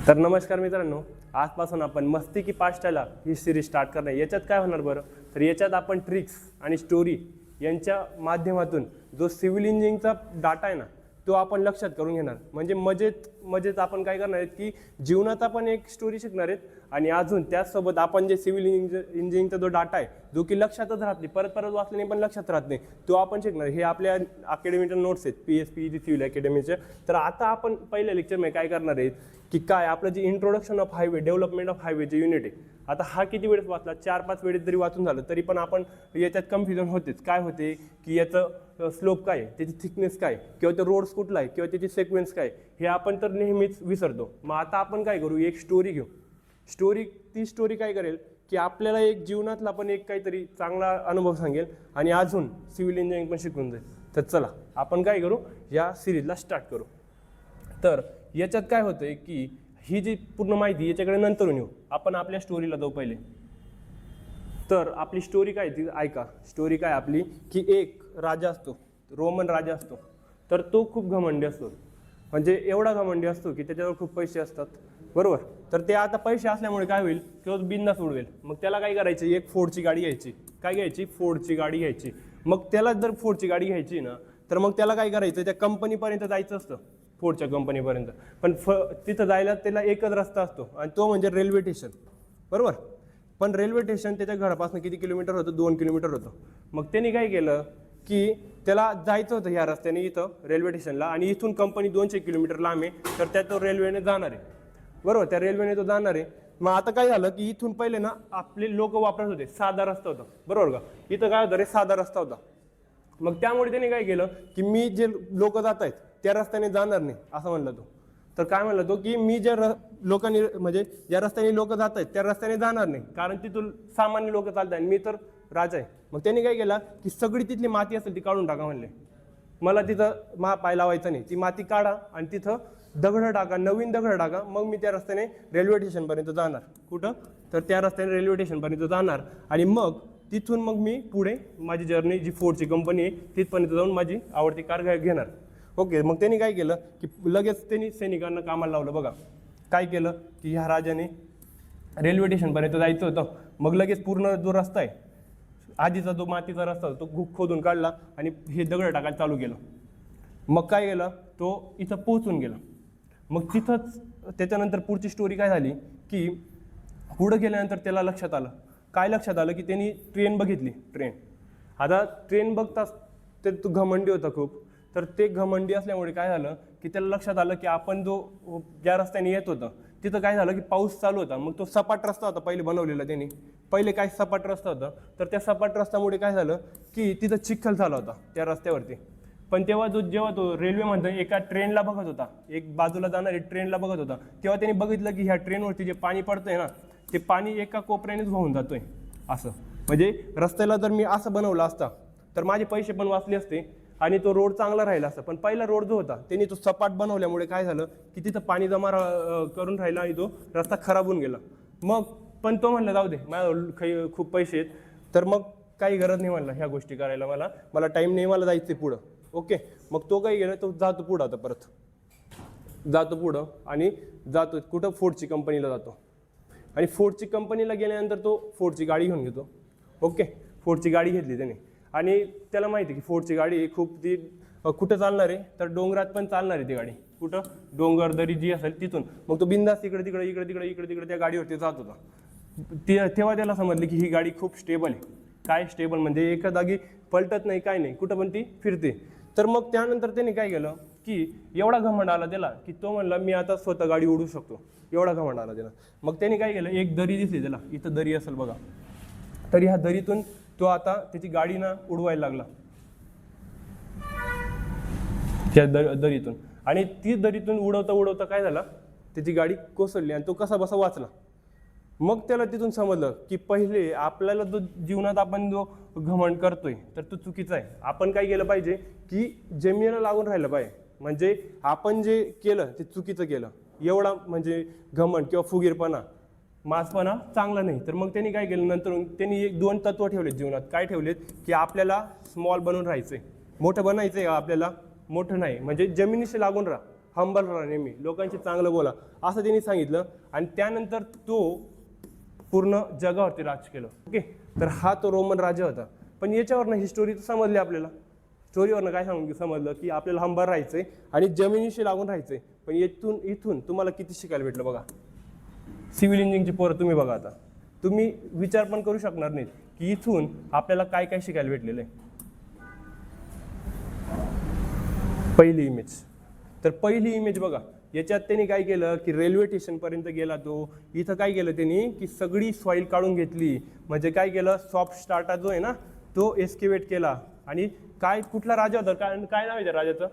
तर नमस्कार मित्रांनो, आजपासून आपण मस्ती की पाष्टाला ही सिरीज स्टार्ट करणार. याच्यात काय होणार बरं, तर याच्यात आपण ट्रिक्स आणि स्टोरी यांच्या माध्यमातून जो सिव्हिल इंजिनिअरिंगचा डाटा आहे ना तो आपण लक्षात करून घेणार. म्हणजे मजेत आपण काय करणार आहेत की जीवनात आपण एक स्टोरी शिकणार आहेत आणि अजून त्याचसोबत आपण जे सिव्हिल इंजिनिअरिंगचा जो डाटा आहे जो की लक्षातच राहत नाही, परत वाचल्याने पण लक्षात राहत नाही, तो आपण शिकणार. हे आपल्या अकॅडमीच्या नोट्स आहेत PSPEG सिव्हिल अकॅडमीच्या. तर आता आपण पहिल्या लेक्चरमध्ये काय करणार आहेत की काय आपलं जे introduction of highway development of हायवेचे युनिट आहे. आता हा किती वेळेस वाचला, 4-5 वेळेस जरी वाचून झालं तरी पण आपण याच्यात कन्फ्युजन होतेच. काय होते की याचं स्लोप काय आहे, त्याची थिकनेस काय, किंवा ते रोड्स कुठला आहे, किंवा त्याची सिक्वेन्स काय, हे आपण तर नेहमीच विसरतो. मग आता आपण काय करू, एक स्टोरी घेऊ. ती स्टोरी काय करेल की आपल्याला एक जीवनातला पण एक काहीतरी चांगला अनुभव सांगेल आणि अजून सिव्हिल इंजिनिअरिंग पण शिकून जाईल. तर चला आपण काय करू, या सिरीजला स्टार्ट करू. तर याच्यात काय होतंय की ही जी पूर्ण माहिती याच्याकडे नंतर येऊ, आपण आपल्या स्टोरीला जाऊ पहिले. तर आपली स्टोरी काय ती ऐका. स्टोरी काय आपली की एक राजा असतो, रोमन राजा असतो. तर तो खूप घमंडी असतो, म्हणजे एवढा घमंडी असतो की त्याच्यावर खूप पैसे असतात, बरोबर. तर ते आता पैसे असल्यामुळे काय होईल किंवा बिंदास उडवेल. मग त्याला काय करायचं, एक फोर्डची गाडी घ्यायची. काय घ्यायची, फोर्डची गाडी घ्यायची. मग त्याला जर फोर्डची गाडी घ्यायची ना, तर मग त्याला काय करायचं, त्या कंपनीपर्यंत जायचं असतं, फोर्डच्या कंपनीपर्यंत. पण तिथं जायला त्याला एकच रस्ता असतो आणि तो म्हणजे रेल्वे स्टेशन, बरोबर. पण रेल्वे स्टेशन त्याच्या घरापासून किती किलोमीटर होतं, 2 किलोमीटर होतं. मग त्यांनी काय केलं की त्याला जायचं होतं ह्या रस्त्याने इथं रेल्वे स्टेशनला, आणि इथून कंपनी 200 किलोमीटर लांब आहे. तर त्या तो रेल्वेने जाणार आहे, बरोबर. त्या रेल्वेने तो जाणार आहे. मग आता काय झालं की इथून पहिले ना आपले लोक वापरत होते साधा रस्ता होता, बरोबर का. इथं काय होतं रे, साधा रस्ता होता. मग त्यामुळे त्यांनी काय केलं की मी जे लोक जात आहेत त्या रस्त्याने जाणार नाही असं म्हणलं तो. तर काय म्हणलं तो की मी ज्या लोकांनी म्हणजे ज्या रस्त्याने लोक जात आहेत त्या रस्त्याने जाणार नाही, कारण तिथून सामान्य लोक चालत आहेत, मी तर राजा आहे. मग त्यांनी काय केलं की सगळी तिथली माती असेल ती काढून टाका म्हणले. मला तिथं पाय लावायचं नाही, ती माती काढा आणि तिथं दगड टाका, नवीन दगड टाका. मग मी त्या रस्त्याने रेल्वे स्टेशनपर्यंत जाणार. कुठं, तर त्या रस्त्याने रेल्वे स्टेशनपर्यंत जाणार आणि मग तिथून मग मी पुढे माझी जर्नी जी फोर्डची कंपनी आहे तिथपर्यंत जाऊन माझी आवडती कार घेणार. ओके. मग त्यांनी काय केलं की लगेच त्यांनी सैनिकांना कामाला लावलं. बघा काय केलं की ह्या राजाने रेल्वे स्टेशनपर्यंत जायचं होतं. मग लगेच पूर्ण जो रस्ता आहे आधीचा जो मातीचा रस्ता होता तो खोदून काढला आणि हे दगड टाकायला चालू केलं. मग काय केलं, तो इथं पोहोचून गेला. मग तिथंच त्याच्यानंतर पुढची स्टोरी काय झाली की पुढं गेल्यानंतर त्याला लक्षात आलं. काय लक्षात आलं की त्यांनी ट्रेन बघितली. आता ट्रेन बघताच ते तो घमंडी होता खूप. तर ते घमंडी असल्यामुळे काय झालं की त्याला लक्षात आलं की आपण ज्या रस्त्याने येत होतं तिथं काय झालं की पाऊस चालू होता. मग तो सपाट रस्ता होता पहिले बनवलेला त्यांनी, पहिले काय सपाट रस्ता होता. तर त्या सपाट रस्त्यामुळे काय झालं की तिथं चिखल झाला होता त्या रस्त्यावरती. पण जेव्हा तो रेल्वेमध्ये एका ट्रेनला बघत होता, एक बाजूला जाणारी ट्रेनला बघत होता, तेव्हा त्यांनी बघितलं की ह्या ट्रेनवरती जे पाणी पडतंय ना ते पाणी एका कोपऱ्यानेच वाहून जातोय असं. म्हणजे रस्त्याला जर मी असं बनवलं असता तर माझे पैसे पण वाचले असते आणि तो रोड चांगला राहिला असता. पण पहिला रोड जो होता त्यांनी तो सपाट बनवल्यामुळे काय झालं की तिथं पाणी जमा करून राहिला आणि तो रस्ता खराब होऊन गेला. मग पण तो म्हणला जाऊ दे, माझ्याजवळ खूप पैसे आहेत, तर मग काही गरज नाही म्हणला ह्या गोष्टी करायला, मला टाईम नाही, मला जायचं पुढं. ओके. मग तो काय गेला, तो जातो पुढं. आता परत जातो पुढं आणि जातो कुठं, फोर्डची कंपनीला जातो. आणि फोर्डची कंपनीला गेल्यानंतर तो फोर्डची गाडी घेऊन घेतो. ओके. फोर्डची गाडी घेतली त्याने आणि त्याला माहिती आहे की फोर्डची गाडी खूप ती कुठं चालणार आहे, तर डोंगरात पण चालणार आहे ती गाडी. कुठं, डोंगर दरी जी असेल तिथून. मग तो बिंदास इकडे तिकडे त्या गाडीवरती जात होता. तेव्हा त्याला समजलं की ही गाडी खूप स्टेबल आहे. काय स्टेबल म्हणजे एका जागी पलटत नाही, काय नाही, कुठं पण ती फिरते. तर मग त्यानंतर त्याने काय केलं की एवढा घमंड आला त्याला की तो म्हणला मी आता स्वतः गाडी उडू शकतो, एवढा घमंड आला त्याला. मग त्याने काय केलं, एक दरी दिसली त्याला, इथं दरी असेल बघा, तर ह्या दरीतून तो आता त्याची गाडी ना उडवायला लागला त्या दरीतून. आणि ती दरीतून उडवता काय झालं, त्याची गाडी कोसळली आणि तो कसा बसा वाचला. मग त्याला तिथून समजलं की पहिले आपल्याला जो जीवनात आपण जो घमंड करतोय तर तो चुकीचा आहे. आपण काय केलं पाहिजे की जमिनीला लागून राहिलं पाहिजे. म्हणजे आपण जे केलं ते चुकीचं केलं. एवढा म्हणजे घमंड किंवा फुगीरपणा, मासपणा चांगला नाही. तर मग त्यांनी काय केलं, नंतर त्यांनी 2 तत्व ठेवलेत जीवनात. काय ठेवलेत की आपल्याला स्मॉल बनून राहायचंय, मोठं बनायचंय आपल्याला, मोठं नाही, म्हणजे जमिनीशी लागून राहा हंबल राहा नेहमी, लोकांशी चांगलं बोला, असं त्यांनी सांगितलं. आणि त्यानंतर तो पूर्ण जगावरती राज केलं. ओके, तर हा तो रोमन राजा होता. पण याच्यावरनं ही स्टोरी समजली आपल्याला. स्टोरीवरनं काय समजलं की आपल्याला हंबल राहायचंय आणि जमिनीशी लागून राहायचंय. पण इथून तुम्हाला किती शिकायला भेटलं बघा. सिव्हिल इंजिनिअरिंगची पोरं तुम्ही बघा, आता तुम्ही विचार पण करू शकणार नाहीत की इथून आपल्याला काय काय शिकायला भेटलेलं आहे. पहिली इमेज, तर पहिली इमेज बघा, याच्यात त्यांनी काय केलं की रेल्वे स्टेशनपर्यंत गेला तो. इथं काय केलं त्यांनी की सगळी सॉईल काढून घेतली. म्हणजे काय केलं, सॉफ्ट स्टार्टा जो आहे ना तो एस्केवेट केला. आणि काय कुठला राजा होता, काय नाव आहे त्या राजाचं,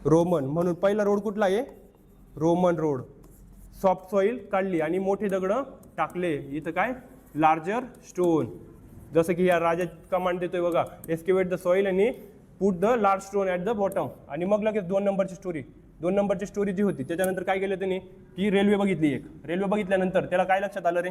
रोमन. म्हणून पहिला रोड कुठला आहे, रोमन रोड. सॉफ्ट सॉईल काढली आणि मोठे दगड टाकले. इथं काय, लार्जर स्टोन. जसं की या राजा कमांड देतोय बघा, एस्केवेट द सॉईल आणि put the large stone at the bottom. आणि मग लगेच 2 नंबरची स्टोरी जी होती त्याच्यानंतर काय केलं त्यांनी की रेल्वे बघितली. एक रेल्वे बघितल्यानंतर त्याला काय लक्षात आलं रे,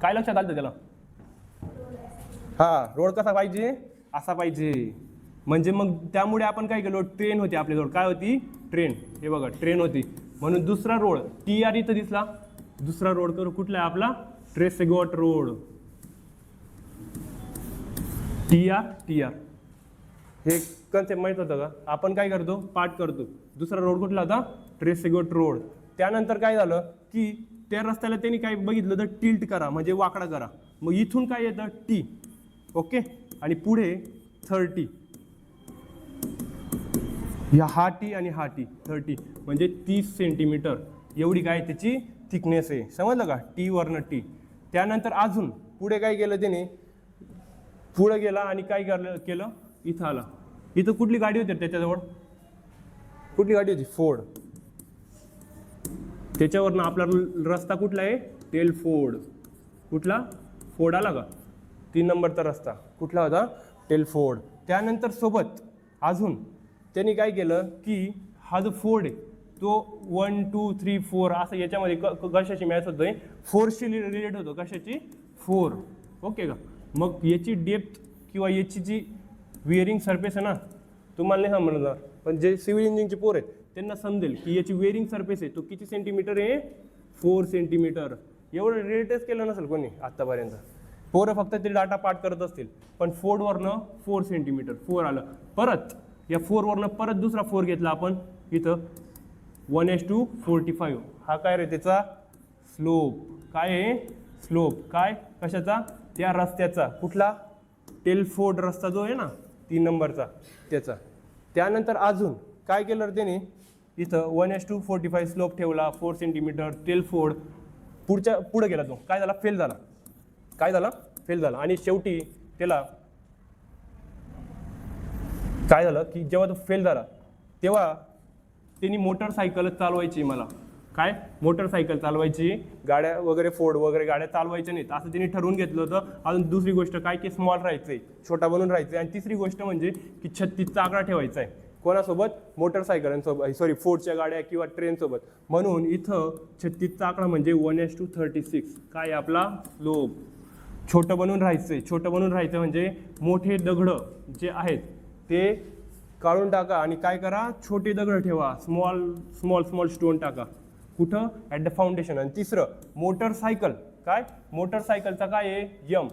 काय लक्षात आलं त्याला, हा रोड कसा पाहिजे, असा पाहिजे. म्हणजे मग त्यामुळे आपण काय केलं, ट्रेन होती आपल्याजवळ. काय होती, ट्रेन. हे बघा ट्रेन होती. म्हणून दुसरा रोड TR इथं दिसला. दुसरा रोड करू कुठला आहे आपला, ट्रेसेगोट रोड. TR हे कन्सेप्ट माहित होतं का, आपण काय करतो, पाठ करतो. दुसरा रोड कुठला होता, ट्रेसेगोट रोड. त्यानंतर काय झालं की त्या रस्त्याला त्यांनी काय बघितलं तर टिल्ट करा, म्हणजे वाकडा करा. मग इथून काय येतं, T. ओके, आणि पुढे 30. हा T आणि हा T 30 म्हणजे 30 सेंटीमीटर एवढी काय त्याची थिकनेस आहे. समजलं का, T वरनं T. त्यानंतर अजून पुढे काय केलं त्याने, पुढे गेला आणि काय केलं, इथं आला. इथं कुठली गाडी होती त्याच्याजवळ, कुठली गाडी होती, फोर्ड. त्याच्यावरनं आपला रस्ता कुठला आहे, टेलफोर्ड. कुठला, फोर्ड आला का, 3 नंबरचा रस्ता कुठला होता, टेलफोर्ड. त्यानंतर सोबत अजून त्यांनी काय केलं की हा जो फोर्ड आहे तो 1 2 3 4 असं याच्यामध्ये कशाशी मॅच होतोय, 4शी रिलेट होतो. कशाची, 4. ओके का. मग याची डेप्थ किंवा याची जी वेअरिंग सरफेस आहे ना, तुम्हाला नाही समजणार, पण जे सिव्हिल इंजिनिअरिंगचे पोर आहेत त्यांना समजेल की याची वेअरिंग सरफेस आहे तो किती सेंटीमीटर आहे, 4 सेंटीमीटर. एवढं रिलेटच केलं नसेल कोणी आत्तापर्यंत. पोरं फक्त ते डाटा पाठ करत असतील. पण फोर्डवरनं 4 सेंटीमीटर 4 आलं. परत या 4वरनं परत दुसरा 4 घेतला आपण इथं, 1:45. हा काय रे त्याचा स्लोप. काय आहे, स्लोप. काय, कशाचा, त्या रस्त्याचा. कुठला, टेलफोर्ड रस्ता जो आहे ना 3 नंबरचा त्याचा. त्यानंतर अजून काय केलं त्याने, इथं 1:45 स्लोप ठेवला, 4 सेंटीमीटर टेलफोर्ड. पुढे गेला तो, काय झाला, फेल झाला. काय झाला, फेल झाला. आणि शेवटी त्याला काय झालं की जेव्हा तो फेल झाला तेव्हा त्यांनी मोटरसायकलच चालवायची. मला काय, मोटरसायकल चालवायची, गाड्या वगैरे फोर्ड वगैरे गाड्या चालवायच्या नाहीत असं त्यांनी ठरवून घेतलं होतं. अजून दुसरी गोष्ट काय की स्मॉल राहायचंय, छोटा बनून राहायचंय. आणि तिसरी गोष्ट म्हणजे की 36चा आकडा ठेवायचा आहे. कोणासोबत, मोटरसायकलांसोबत, सॉरी फोर्डच्या गाड्या किंवा ट्रेनसोबत. म्हणून इथं 36चा आकडा म्हणजे 1:36. काय आपला स्लोप. छोटं बनून राहायचंय. छोटं बनून राहायचं म्हणजे मोठे दगड जे आहेत ते काढून टाका आणि काय करा, छोटे दगड ठेवा, स्मॉल स्टोन टाका. कुठं, ॲट द फाउंडेशन. आणि तिसरं, मोटरसायकल. काय, मोटरसायकलचा काय आहे, यम.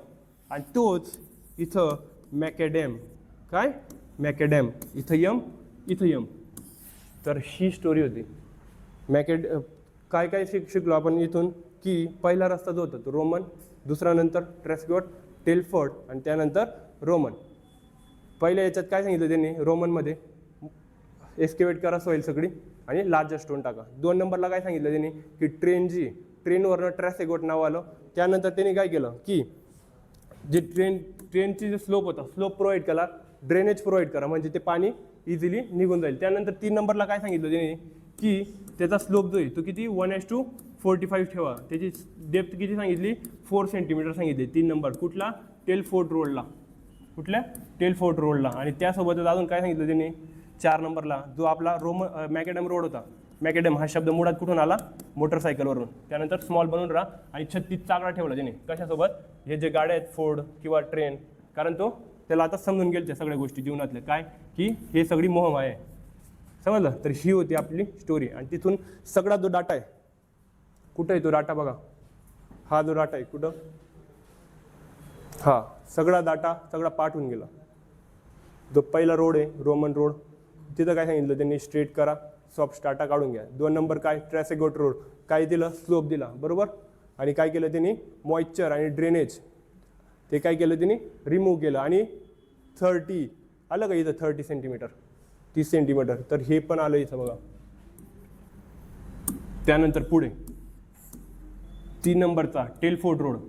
आणि तोच इथं मॅकेडॅम. काय, मॅकेडॅम. इथं यम, इथं यम. तर ही स्टोरी होती. काय शिकलो आपण इथून की पहिला रस्ता जो होता तो रोमन, दुसरा नंतर ट्रेसेगोट, टेलफोर्ड आणि त्यानंतर रोमन. पहिल्या याच्यात काय सांगितलं त्यांनी, रोमनमध्ये एस्केवेट करा सॉईल सगळी आणि लार्जर स्टोन टाका. 2 नंबरला काय सांगितलं त्यांनी की ट्रेनवरनं ट्रेसेगोट नाव आलं. त्यानंतर त्यांनी काय केलं की जे ट्रेनची जे स्लोप होता, स्लोप प्रोव्हाइड केला, ड्रेनेज प्रोव्हाइड करा, म्हणजे ते पाणी इझिली निघून जाईल. त्यानंतर 3 नंबरला काय सांगितलं त्यांनी की त्याचा स्लोप जो आहे तो किती, 1:45 ठेवा. त्याची डेप्थ किती सांगितली, 4 सेंटीमीटर सांगितली. 3 नंबर कुठला, टेलफोर्ड रोडला. कुठल्या, टेलफोर्ड रोडला. आणि त्यासोबतच अजून काय सांगितलं त्यांनी, 4 नंबरला जो आपला मॅकेडॅम रोड होता. मॅकेडॅम हा शब्द मुळात कुठून आला, मोटरसायकलवरून. त्यानंतर स्मॉल बनवून राहा आणि 36चा आकडा ठेवला त्याने. कशासोबत, हे जे गाड्या आहेत फोर्ड किंवा ट्रेन. कारण तो त्याला आता समजून गेल त्या सगळ्या गोष्टी जीवनातल्या, काय की हे सगळी मोहमाया आहे. समजलं. तर ही होती आपली स्टोरी आणि तिथून सगळा जो डाटा आहे, कुठं आहे तो डाटा बघा, हा जो डाटा आहे कुठं, हा सगळा डाटा सगळा पाठवून गेला. जो पहिला रोड आहे रोमन रोड, तिथं काय सांगितलं त्यांनी, स्ट्रेट करा, सॉफ्ट डाटा काढून घ्या. 2 नंबर काय, ट्रॅसेगोट रोड, काय दिलं, स्लोप दिला बरोबर. आणि काय केलं त्यांनी, मॉइश्चर आणि ड्रेनेज ते काय केलं त्यांनी, रिमूव्ह केलं. आणि 30 आलं का इथं, 30 सेंटीमीटर, 30 सेंटीमीटर, तर हे पण आलं इथं बघा. त्यानंतर पुढे 3 नंबरचा टेलफोर्ड रोड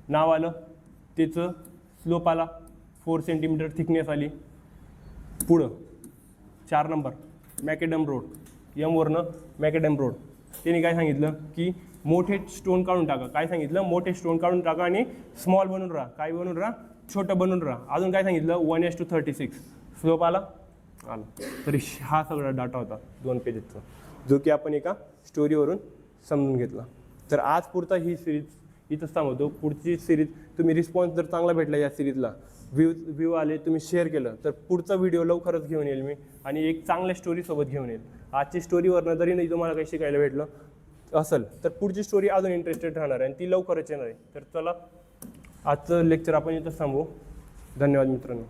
नाव आलं, त्याचं स्लोप आला 4 सेंटीमीटर, थिकनेस आली. पुढं 4 नंबर मॅकेडम रोड, एम वरनं मॅकेडम रोड, त्यांनी काय सांगितलं की मोठे स्टोन काढून टाका. काय सांगितलं, मोठे स्टोन काढून टाका आणि स्मॉल बनून राहा. काय बनून राहा, छोटं बनून राहा. अजून काय सांगितलं, 1:36 स्लोप आला. तरी हा सगळा डाटा होता 2 पेजेसचा, जो की आपण एका स्टोरीवरून समजून घेतला. तर आज पुरता ही सिरीज इथंच थांबवतो. पुढची सिरीज तुम्ही रिस्पॉन्स जर चांगला भेटला या सिरीजला, व्ह्यू आले, तुम्ही शेअर केलं, तर पुढचा व्हिडिओ लवकरच घेऊन येईल मी आणि एक चांगल्या स्टोरीसोबत घेऊन येईल. आजची स्टोरीवरनं जरी नाही तुम्हाला काही शिकायला भेटलं असेल तर पुढची स्टोरी अजून इंटरेस्टेड राहणार आहे आणि ती लवकरच येणार आहे. तर चला आजचं लेक्चर आपण इथंच थांबवू. धन्यवाद मित्रांनो.